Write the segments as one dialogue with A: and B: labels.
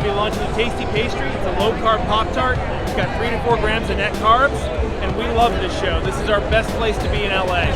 A: going to be launching a tasty pastry. It's a low-carb Pop-Tart. It's got 3 to 4 grams of net carbs, and we love this show. This is our best place to be in LA.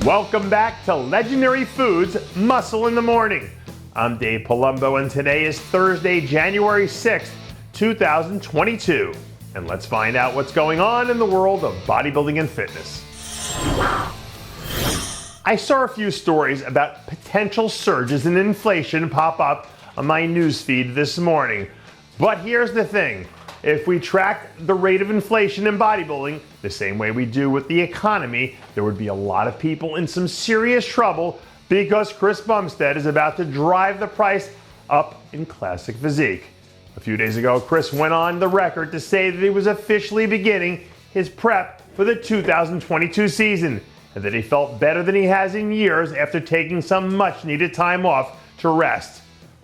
B: Welcome back to Legendary Foods Muscle in the Morning. I'm Dave Palumbo, and today is Thursday, January 6th, 2022. And let's find out what's going on in the world of bodybuilding and fitness. I saw a few stories about potential surges in inflation pop up on my newsfeed this morning. But here's the thing. If we tracked the rate of inflation in bodybuilding the same way we do with the economy, there would be a lot of people in some serious trouble because Chris Bumstead is about to drive the price up in classic physique. A few days ago, Chris went on the record to say that he was officially beginning his prep for the 2022 season and that he felt better than he has in years after taking some much needed time off to rest.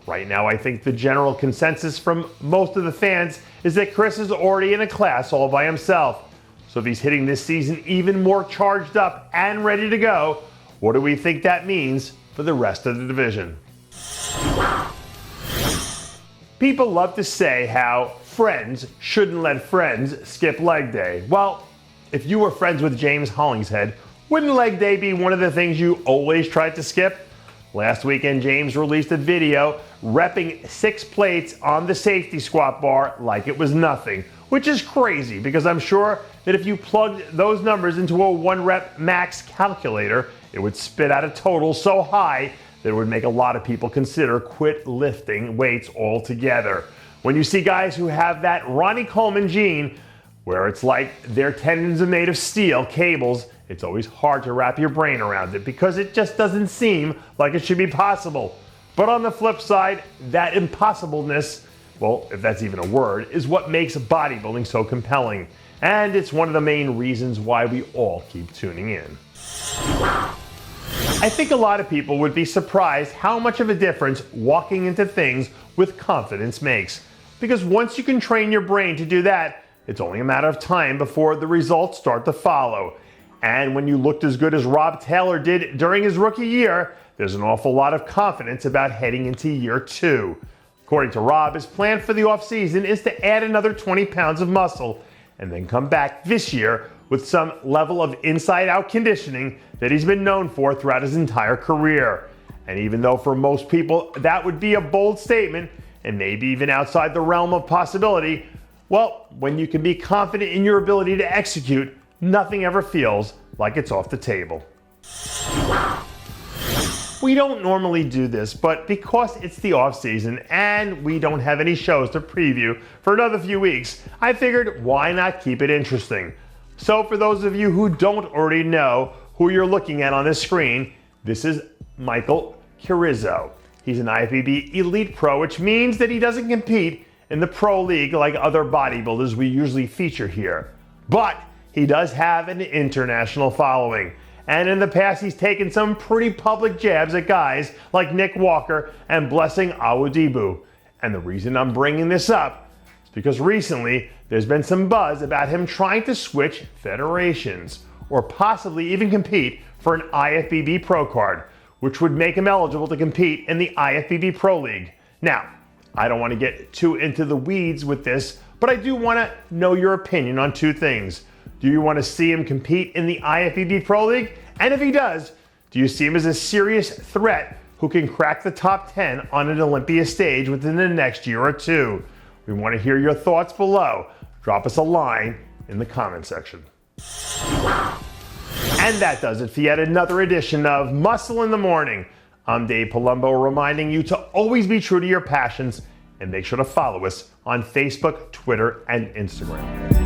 B: Right now, I think the general consensus from most of the fans is that Chris is already in a class all by himself. So if he's hitting this season even more charged up and ready to go, what do we think that means for the rest of the division? People love to say how friends shouldn't let friends skip leg day. Well, if you were friends with James Hollingshead, wouldn't leg day be one of the things you always tried to skip? Last weekend, James released a video repping 6 plates on the safety squat bar like it was nothing, which is crazy because I'm sure that if you plugged those numbers into a 1-rep max calculator, it would spit out a total so high that it would make a lot of people consider quit lifting weights altogether. When you see guys who have that Ronnie Coleman gene, where it's like their tendons are made of steel cables, it's always hard to wrap your brain around it because it just doesn't seem like it should be possible. But on the flip side, that impossibleness, well, if that's even a word, is what makes bodybuilding so compelling. And it's one of the main reasons why we all keep tuning in. I think a lot of people would be surprised how much of a difference walking into things with confidence makes. Because once you can train your brain to do that, it's only a matter of time before the results start to follow. And when you looked as good as Rob Taylor did during his rookie year, there's an awful lot of confidence about heading into year 2. According to Rob, his plan for the offseason is to add another 20 pounds of muscle and then come back this year with some level of inside-out conditioning that he's been known for throughout his entire career. And even though for most people that would be a bold statement and maybe even outside the realm of possibility, well, when you can be confident in your ability to execute, nothing ever feels like it's off the table. We don't normally do this, but because it's the off season and we don't have any shows to preview for another few weeks, I figured why not keep it interesting. So for those of you who don't already know who you're looking at on this screen, this is Michael Carrizzo. He's an IFBB Elite Pro, which means that he doesn't compete in the pro league like other bodybuilders we usually feature here. But he does have an international following. And in the past, he's taken some pretty public jabs at guys like Nick Walker and Blessing Awodibu. And the reason I'm bringing this up is because recently there's been some buzz about him trying to switch federations or possibly even compete for an IFBB Pro card, which would make him eligible to compete in the IFBB Pro League. Now, I don't want to get too into the weeds with this, but I do want to know your opinion on 2 things. Do you want to see him compete in the IFBB Pro League? And if he does, do you see him as a serious threat who can crack the top 10 on an Olympia stage within the next year or 2? We want to hear your thoughts below. Drop us a line in the comment section. And that does it for yet another edition of Muscle in the Morning. I'm Dave Palumbo, reminding you to always be true to your passions and make sure to follow us on Facebook, Twitter, and Instagram.